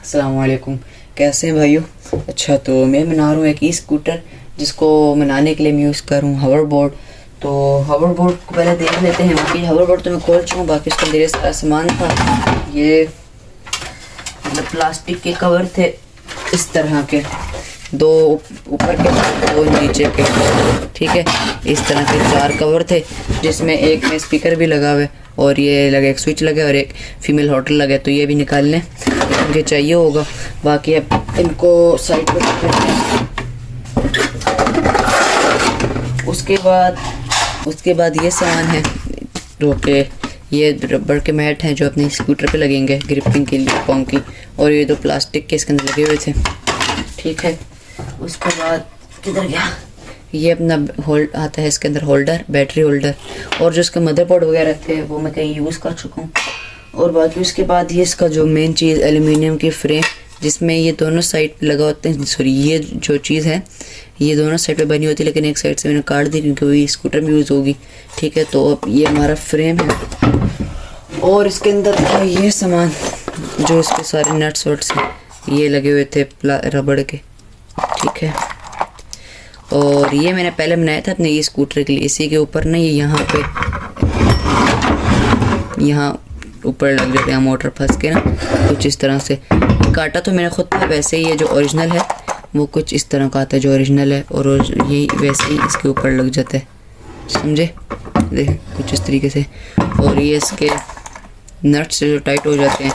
अस्सलाम वालेकुम। कैसे हैं भाइयों? अच्छा, तो मैं बना रहा हूँ एक ई स्कूटर जिसको बनाने के लिए मैं यूज़ कर रहा हूँ हावर बोर्ड। तो हावर बोर्ड को पहले देख लेते हैं। बाकी हावर बोर्ड तो मैं खोल चुका हूँ, बाकी इसका ढेर सारा सामान था। ये मतलब प्लास्टिक के कवर थे इस तरह के, दो ऊपर के दो नीचे के, ठीक है। इस तरह के 4 कवर थे जिसमें एक में स्पीकर भी लगा हुआ है और ये लगे, एक स्विच लगे और एक फीमेल होटल लगे। तो ये भी निकाल लें, मुझे चाहिए होगा। बाकी अब इनको साइड पर रखते हैं। उसके बाद ये सामान है रोके, ये रबड़ के मैट हैं जो अपने स्कूटर पे लगेंगे ग्रिपिंग के लिए पाँव की, और ये 2 प्लास्टिक के इसके अंदर लगे हुए थे, ठीक है। उसके बाद किधर गया, ये अपना होल्ड आता है इसके अंदर, होल्डर, बैटरी होल्डर, और जो इसका मदरबोर्ड वगैरह थे वो मैं कहीं यूज़ कर चुका हूँ। और बाकी उसके बाद ये इसका जो मेन चीज़ एल्युमिनियम की फ्रेम जिसमें ये दोनों साइड पे लगा होते हैं, सॉरी ये जो चीज़ है ये दोनों साइड पे बनी होती है, लेकिन एक साइड से मैंने काट दी क्योंकि वही स्कूटर में यूज़ होगी, ठीक है। तो अब ये हमारा फ्रेम है और इसके अंदर था ये सामान जो इसके सारे नट्स वट्स हैं ये लगे हुए थे रबड़ के, ठीक है। और ये मैंने पहले बनाया था अपने ये स्कूटर के लिए। इसी के ऊपर ना ये यहाँ पे यहाँ ऊपर लग जाते हैं मोटर फंस के ना, कुछ इस तरह से। काटा तो मैंने खुद था, वैसे ही ये जो ओरिजिनल है वो कुछ इस तरह का आता है जो ओरिजिनल है, और ये वैसे ही इसके ऊपर लग जाता है, समझे, देखें कुछ इस तरीके से। और ये इसके नट्स से जो टाइट हो जाते हैं।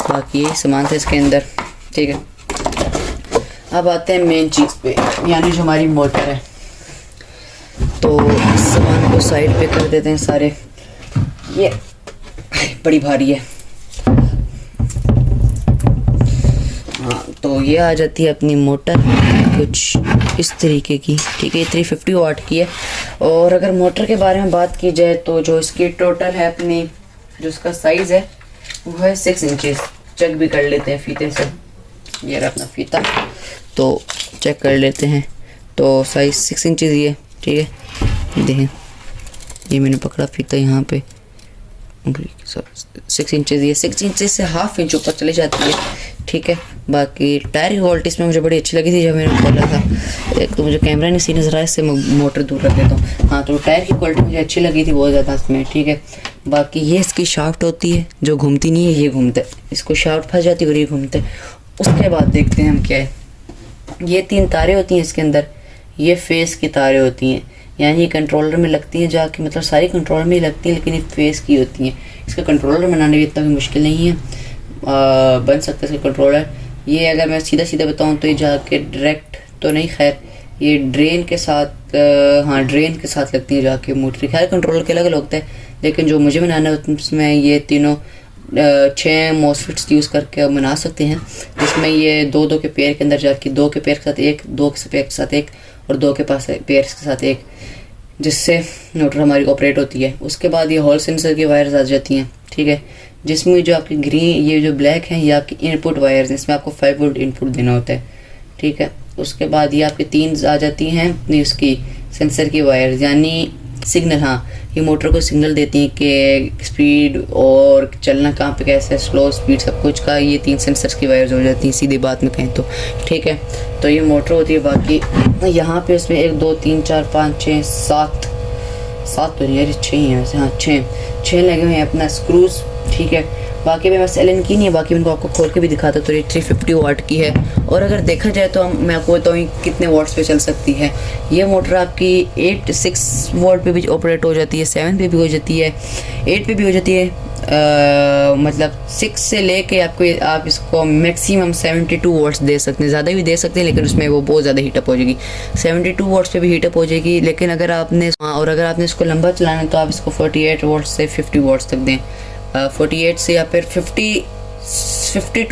बाकी ये सामान था इसके अंदर, ठीक है। अब आते हैं मेन चीज़ पे, यानी जो हमारी मोटर है। तो इस सामान को साइड पे कर देते हैं सारे, ये बड़ी भारी है। हाँ, तो ये आ जाती है अपनी मोटर कुछ इस तरीके की, ठीक है। 350 वाट की है। और अगर मोटर के बारे में बात की जाए तो जो इसकी टोटल है अपनी, जो इसका साइज़ है वो है 6 इंचेस। चेक भी कर लेते हैं फीते से, ये रहा अपना फीता, तो चेक कर लेते हैं। तो साइज़ 6 इंचेस ये, ठीक है। देखें ये मैंने पकड़ा फीता यहाँ पे, 6 इंचेस, ये 6 इंचेस से हाफ इंच ऊपर चली जाती है, ठीक है। बाकी टायर की क्वालिटी इसमें मुझे बड़ी अच्छी लगी थी जब मैंने खोला था। एक तो मुझे कैमरा नहीं सी नज़र आया, इससे मैं मोटर दूर रख देता हूँ। हाँ, तो टायर की क्वालिटी मुझे अच्छी लगी थी बहुत ज़्यादा इसमें, ठीक है। बाकी ये इसकी शाफ्ट होती है जो घूमती नहीं है, ये घूमता है, इसको शाफ्ट फंस जाती है और ये घूमता है। उसके बाद देखते हैं हम क्या है। ये 3 तारें होती हैं इसके अंदर, ये फेस की तारें होती हैं, यानी ये कंट्रोलर में लगती हैं जाके, मतलब सारी कंट्रोलर में ही लगती हैं लेकिन ये फेस की होती हैं। इसका कंट्रोलर बनाने में इतना भी मुश्किल नहीं है, बन सकता है इसका कंट्रोलर। ये अगर मैं सीधा सीधा बताऊं तो ये जाके डायरेक्ट तो नहीं, खैर ये ड्रेन के साथ, हाँ ड्रेन के साथ लगती है जाके मोटर। खैर कंट्रोलर के अलग अलग होता है, लेकिन जो मुझे बनाना है उसमें ये तीनों 6 मॉसफेट्स यूज़ करके बना सकते हैं, जिसमें ये 2-2 के पेयर के अंदर जाके 2 के पेयर के साथ एक, 2 के पेयर के साथ एक और 2 के पास पेयर के साथ एक, जिससे मोटर हमारी ऑपरेट होती है। उसके बाद ये हॉल सेंसर की वायर्स आ जाती हैं, ठीक है, जिसमें जो आपकी ग्रीन, ये जो ब्लैक हैं ये आपकी इनपुट वायर्स हैं, इसमें आपको 5 वोल्ट इनपुट देना होता है, ठीक है। उसके बाद ये आपकी 3 आ जाती हैं इसकी सेंसर की वायर्स, यानी सिग्नल, हाँ ये मोटर को सिग्नल देती हैं कि स्पीड और चलना कहाँ पे कैसे, स्लो स्पीड सब कुछ का, ये 3 सेंसर्स की वायर्स हो जाती हैं सीधी बात में कहें तो, ठीक है। तो ये मोटर होती है। बाकी यहाँ पे इसमें 1 2 3 4 5 6 7 तो नहीं यार 6 ही हैं वैसे, हाँ 6 लगे हुए हैं अपना स्क्रूज, ठीक है। बाकी में बस एलन की नहीं है, बाकी मैं आपको खोल के भी दिखाता। तो ये 350 वाट की है, और अगर देखा जाए तो मैं आपको बताऊँ कितने वाट्स पे चल सकती है। ये मोटर आपकी 6 वोल्ट पे भी ऑपरेट हो जाती है, 7 पे भी हो जाती है, 8 पे भी हो जाती है। मतलब 6 से लेके आप इसको मैक्सिमम 72 वाट्स दे सकते हैं, ज़्यादा भी दे सकते हैं लेकिन उसमें वो बहुत ज़्यादा हीटअप हो जाएगी। 72 वाट्स पे भी हीटअप हो जाएगी, लेकिन अगर आपने इसको लंबा चलाना है तो आप इसको 48 वाट्स से 50 वाट्स तक दें। 48 से या फिर 52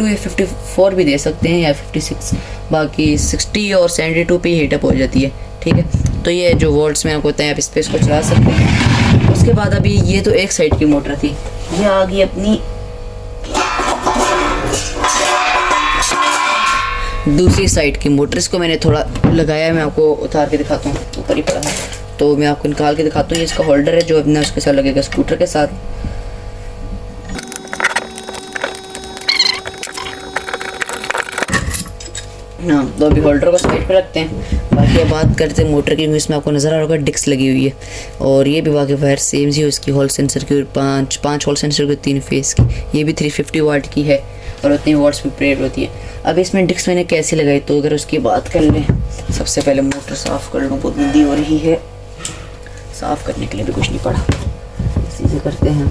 या 54 भी दे सकते हैं, या 56। बाकी 60 और 72 पे हीटअप हो जाती है, ठीक है। तो ये जो वोल्ट्स में आपको बताएं, आप इस पर इसको चला सकते हैं। उसके बाद अभी ये तो एक साइड की मोटर थी, ये आ गई अपनी दूसरी साइड की मोटर। इसको मैंने थोड़ा लगाया, मैं आपको उतार के दिखाता हूँ, ऊपर ही पड़ा है तो मैं आपको निकाल के दिखाता हूँ। ये इसका होल्डर है जो अपना उसके साथ लगेगा स्कूटर के साथ। हाँ, तो अभी होल्डर को साइड पे रखते हैं। बाकी अब बात करते हैं मोटर की। इसमें आपको नज़र आ रहा होगा डिस्क लगी हुई है, और ये भी बाकी वायर सेम ही है उसकी। हॉल सेंसर की पाँच हॉल सेंसर की, 3 फेस की। ये भी 350 वाट की है और उतनी वाट्स में प्रेड होती है। अब इसमें डिस्क मैंने कैसे लगाई, तो अगर उसकी बात कर लें, सबसे पहले मोटर साफ़ कर लूँ, बहुत गंदी हो रही है। साफ़ करने के लिए भी कुछ नहीं पड़ा, इसी से करते हैं।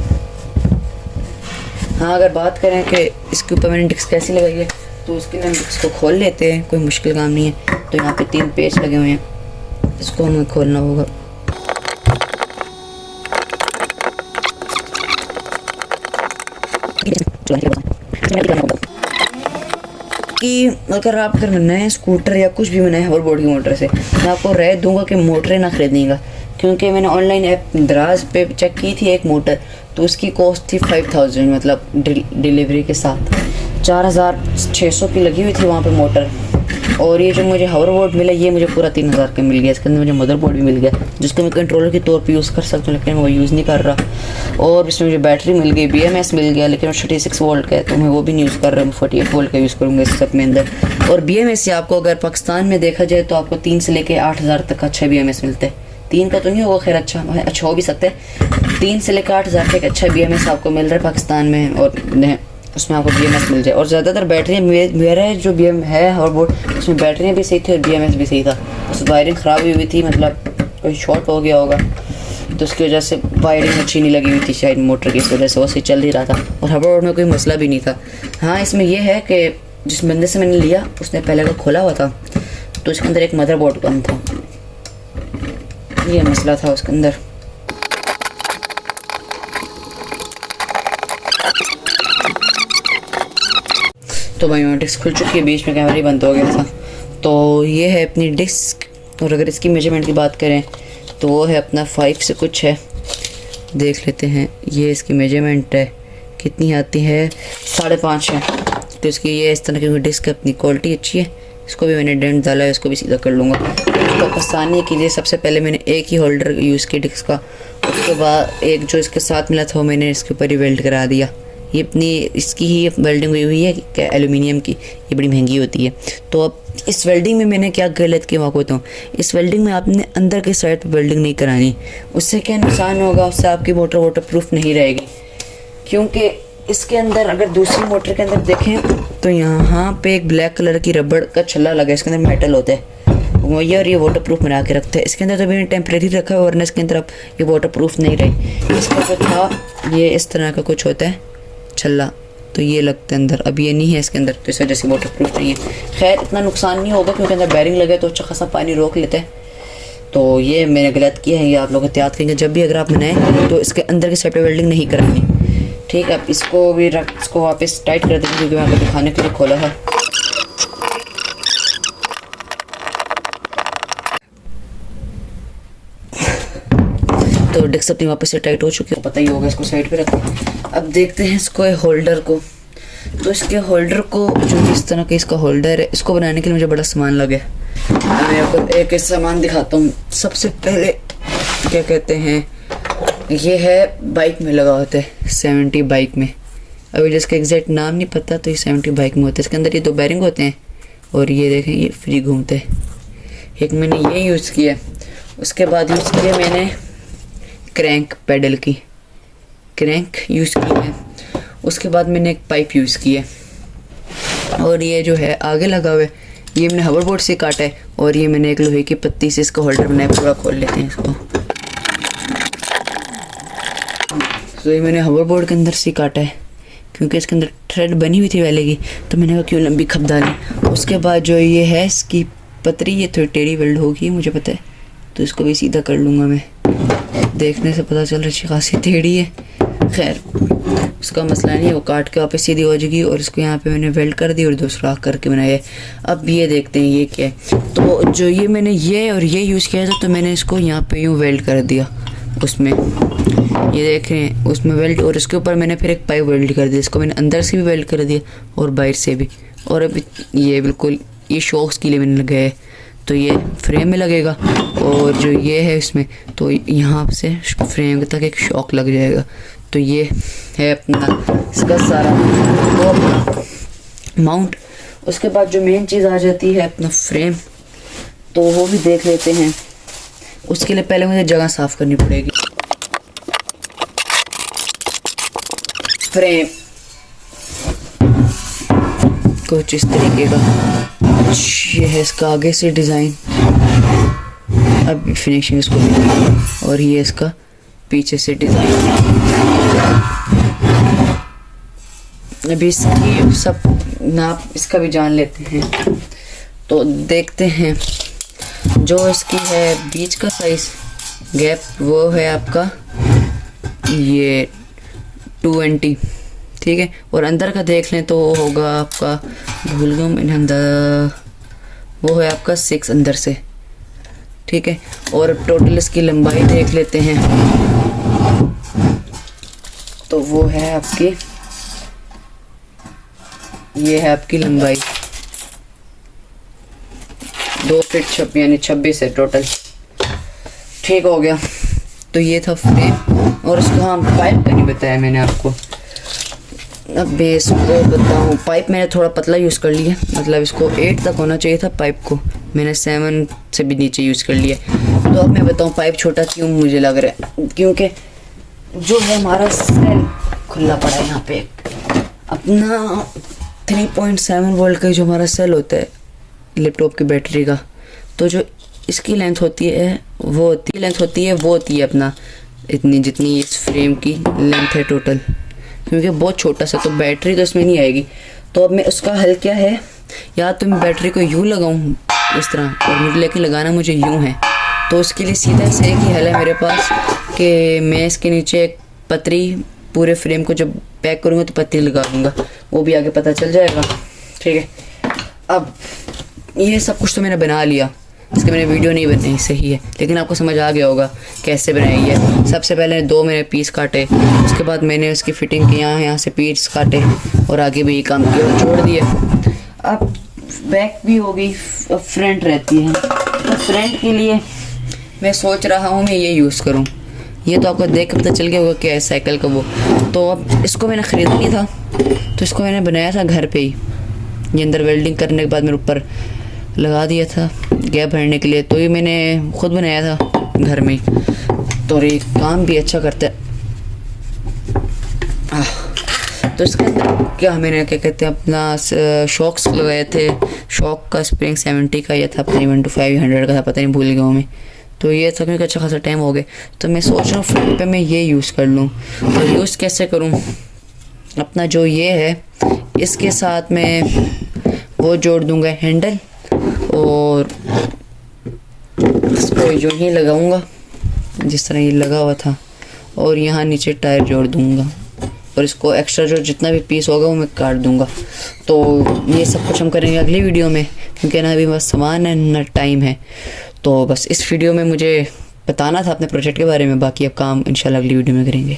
हाँ, अगर बात करें कि इसके ऊपर मैंने डिस्क कैसी लगाई है, तो उसके लिए हम डिस्क को खोल लेते हैं, कोई मुश्किल काम नहीं है। तो यहाँ पे 3 पेच लगे हुए हैं, इसको हमें खोलना होगा। कि अगर आप नए स्कूटर या कुछ भी बनाए होवरबोर्ड की मोटर से, मैं आपको राय दूंगा कि मोटरें ना खरीदनीगा, क्योंकि मैंने ऑनलाइन ऐप दराज पे चेक की थी एक मोटर, तो उसकी कॉस्ट थी 5000, मतलब डिलीवरी के साथ 4600 की लगी हुई थी वहाँ पे मोटर। और ये जो मुझे होवरबोर्ड मिला, ये मुझे पूरा 3000 का मिल गया। इसके अंदर मुझे मदरबोर्ड भी मिल गया, जिसको मैं कंट्रोलर के तौर पे यूज़ कर सकता हूँ, लेकिन मैं वो यूज़ नहीं कर रहा। और इसमें मुझे बैटरी मिल गई, BMS मिल गया, लेकिन वो 36 वोल्ट का है, तो मैं वो भी नहीं यूज़ कर रहा हूँ। 48 वोल्ट का यूज़ करूँगा इस सब में अंदर। और BMS से आपको अगर पाकिस्तान में देखा जाए तो आपको 3 से लेकर 8000 तक का अच्छा BMS मिलता है। 3 का तो नहीं होगा, खैर अच्छा हो भी सकता है। 3 से लेकर 8000 तक अच्छा BMS आपको मिल रहा है पाकिस्तान में, और उसमें आपको BMS मिल जाए। और ज़्यादातर बैटरी मेरा जो BM है और बोर्ड, उसमें बैटरियाँ भी सही थी और BMS भी सही था। बस वायरिंग ख़राब हुई थी, मतलब कोई शॉर्ट हो गया होगा, तो उसकी वजह से वायरिंग अच्छी नहीं लगी हुई थी शायद मोटर की, इस वजह से वो सही चल ही रहा था। और होवरबोर्ड में कोई मसला भी नहीं था। हाँ, इसमें यह है कि जिस बंदे से मैंने लिया उसने पहले का खोला हुआ था, तो उसके अंदर एक मदरबोर्ड कम था, ये मसला था उसके अंदर। तो भाई डिस्क खुल चुकी है, बीच में कैमरा ही बंद हो गया था। तो ये है अपनी डिस्क। और अगर इसकी मेजरमेंट की बात करें तो वो है अपना 5 से कुछ है, देख लेते हैं। ये इसकी मेजरमेंट है, कितनी आती है, 5.5 है। तो इसकी ये इस तरह की डिस्क, अपनी क्वालिटी अच्छी है। इसको भी मैंने डेंट डाला है, इसको भी सीधा कर लूँगा। इसको आसानी के लिए सबसे पहले मैंने एक ही होल्डर यूज़ किया डिस्क का, उसके बाद एक जो इसके साथ मिला था वो मैंने इसके ऊपर ही वेल्ड करा दिया। ये अपनी इसकी ही वेल्डिंग हुई है कि एल्यूमिनियम की, ये बड़ी महंगी होती है। तो अब इस वेल्डिंग में मैंने क्या गलत किया मैं आपको बताऊँ। इस वेल्डिंग में आपने अंदर के साइड पर वेल्डिंग नहीं करानी, उससे क्या नुकसान होगा, उससे आपकी मोटर वाटर प्रूफ नहीं रहेगी। क्योंकि इसके अंदर अगर दूसरी मोटर के अंदर देखें तो यहाँ पे एक ब्लैक कलर की रबड़ का छल्ला लगा है, इसके अंदर मेटल होता है ये, और ये वाटर प्रूफ बना के रखते हैं। इसके अंदर तो मैंने टेम्प्रेरी रखा है, वरना इसके अंदर अब ये वाटर प्रूफ नहीं रही। इसका जो था ये इस तरह का कुछ होता है छल्ला, तो ये लगता है अंदर, अब ये नहीं है इसके अंदर, तो इस वजह से वाटर प्रूफ नहीं है। खैर इतना नुकसान नहीं होगा क्योंकि अंदर बैरिंग लगे तो अच्छा खासा पानी रोक लेते हैं। तो ये मैंने गलत किया है, ये आप लोग एहतियात करेंगे जब भी अगर आप बनाएं तो इसके अंदर की साइड पे वेल्डिंग नहीं करानी। ठीक है, अब इसको भी इसको वापस टाइट कर देंगे क्योंकि मैं आपको दिखाने के लिए खोला है। तो डिस्क अपनी वापस से टाइट हो चुकी है, पता ही होगा, इसको साइड पे रखें। अब देखते हैं इसको होल्डर को। तो इसके होल्डर को जो इस तरह का इसका होल्डर है, इसको बनाने के लिए मुझे बड़ा सामान लगे। मैं आपको एक सामान दिखाता हूँ। सबसे पहले क्या कहते हैं, ये है बाइक में लगा होता है, 70 बाइक में। अभी जिसका एग्जैक्ट नाम नहीं पता, तो ये 70 बाइक में होता है। इसके अंदर ये 2 बैरिंग होते हैं और ये देखें ये फ्री घूमते हैं। एक मैंने ये यूज़ किया, उसके बाद यूज़ किया मैंने क्रैंक पैडल की क्रैंक यूज़ की है। उसके बाद मैंने एक पाइप यूज़ की है, और ये जो है आगे लगा हुआ है ये मैंने होवरबोर्ड से काटा है, और ये मैंने एक लोहे की पत्ती से इसका होल्डर बनाया। पूरा खोल लेते हैं इसको। तो ये मैंने होवरबोर्ड के अंदर से काटा है क्योंकि इसके अंदर थ्रेड बनी हुई थी पहले की, तो मैंने कहा क्यों लंबी खप डाली। उसके बाद जो ये है इसकी पतरी, ये थोड़ी टेढ़ी वेल्ड होगी मुझे पता है, तो इसको भी सीधा कर लूँगा मैं। देखने से पता चल रहा है खासी टेढ़ी है, खैर उसका मसला नहीं है, वो काट के वापस सीधी हो जाएगी। और इसको यहाँ पे मैंने वेल्ड कर दी और दूसरा करके बनाया है। अब ये देखते हैं ये क्या है। तो जो ये मैंने ये और ये यूज़ किया था, तो मैंने इसको यहाँ पे यूँ वेल्ड कर दिया उसमें, ये देख रहे हैं उसमें वेल्ड। और इसके ऊपर मैंने फिर एक पाइप वेल्ड कर दिया, इसको मैंने अंदर से भी वेल्ड कर दिया और बाहर से भी। और अभी ये बिल्कुल ये शॉक्स के लिए मैंने लगाया है, तो ये फ्रेम में लगेगा। और जो ये है इसमें, तो यहाँ से फ्रेम तक एक शॉक लग जाएगा। तो ये है अपना इसका सारा वो अपना माउंट। उसके बाद जो मेन चीज़ आ जाती है अपना फ्रेम, तो वो भी देख लेते हैं। उसके लिए पहले मुझे जगह साफ़ करनी पड़ेगी। फ्रेम कुछ इस तरीके का, ये है इसका आगे से डिज़ाइन, अब फिनिशिंग इसको मिलेगी। और ये इसका पीछे से डिज़ाइन। अभी इसकी सब नाप इसका भी जान लेते हैं। तो देखते हैं, जो इसकी है बीच का साइज़ गैप वो है आपका ये 20, ठीक है। और अंदर का देख लें तो होगा आपका, भूल गया मैंने, अंदर वो है आपका 6 अंदर से, ठीक है। और टोटल इसकी लंबाई देख लेते हैं, तो वो है आपकी, ये है आपकी लंबाई 2 फीट यानी 26 है टोटल, ठीक हो गया। तो ये था फ्रेम। और इसको हम पाइप का नहीं बताया मैंने आपको, अब मैं इसको बताऊँ। पाइप मैंने थोड़ा पतला यूज़ कर लिया, मतलब इसको 8 तक होना चाहिए था पाइप को, मैंने 7 से भी नीचे यूज़ कर लिया। तो अब मैं बताऊँ पाइप छोटा क्यों मुझे लग रहा है, क्योंकि जो है हमारा सेल खुला पड़ा है यहाँ पे, अपना 3.7 वोल्ट का जो हमारा सेल होता है लैपटॉप की बैटरी का, तो जो इसकी लेंथ होती है वो होती है अपना इतनी, जितनी इस फ्रेम की लेंथ है टोटल, क्योंकि बहुत छोटा सा, तो बैटरी तो इसमें नहीं आएगी। तो अब मैं उसका हल क्या है, या तो मैं बैटरी को यूँ लगाऊँ इस तरह, और मुझे लेकिन लगाना मुझे यूँ है, तो उसके लिए सीधा से एक ही हल है मेरे पास कि मैं इसके नीचे एक पतरी, पूरे फ्रेम को जब पैक करूँगा तो पतरी लगा दूँगा, वो भी आगे पता चल जाएगा, ठीक है। अब ये सब कुछ तो मैंने बना लिया, इसके मैंने वीडियो नहीं बनाई, सही है, लेकिन आपको समझ आ गया होगा कैसे बनाई है। सबसे पहले 2 मैंने पीस काटे, उसके बाद मैंने उसकी फिटिंग की, यहाँ से पीस काटे और आगे भी काम किया और छोड़ दिया। अब बैक भी हो गई, अब फ्रंट रहती है। तो फ्रंट के लिए मैं सोच रहा हूँ मैं ये यूज़ करूँ। ये तो आपको देख के पता चल गया होगा क्या है साइकिल का वो। तो अब इसको मैंने ख़रीदा नहीं था, तो इसको मैंने बनाया था घर पे ही। ये अंदर वेल्डिंग करने के बाद मैंने ऊपर लगा दिया था गैप भरने के लिए, तो ये मैंने खुद बनाया था घर में ही, तो ये काम भी अच्छा करता है। तो इसके अंदर क्या मैंने क्या कहते हैं अपना शॉक्स लगाए थे, शॉक का स्प्रिंग 70 का ये था, अपने 12500 का था, पता नहीं भूल गया हूँ मैं। तो ये था क्योंकि अच्छा खासा टाइम हो गया, तो मैं सोच रहा हूँ फ्रंट पे मैं ये यूज़ कर लूँ। तो यूज़ कैसे करूँ, अपना जो ये है इसके साथ मैं वो जोड़ दूँगा हैंडल, और इसको जो ही लगाऊंगा जिस तरह ये लगा हुआ था, और यहाँ नीचे टायर जोड़ दूंगा, और इसको एक्स्ट्रा जो जितना भी पीस होगा वो मैं काट दूंगा। तो ये सब कुछ हम करेंगे अगली वीडियो में, क्योंकि ना अभी बस सामान है ना टाइम है। तो बस इस वीडियो में मुझे बताना था अपने प्रोजेक्ट के बारे में, बाकी अब काम इंशाल्लाह अगली वीडियो में करेंगे।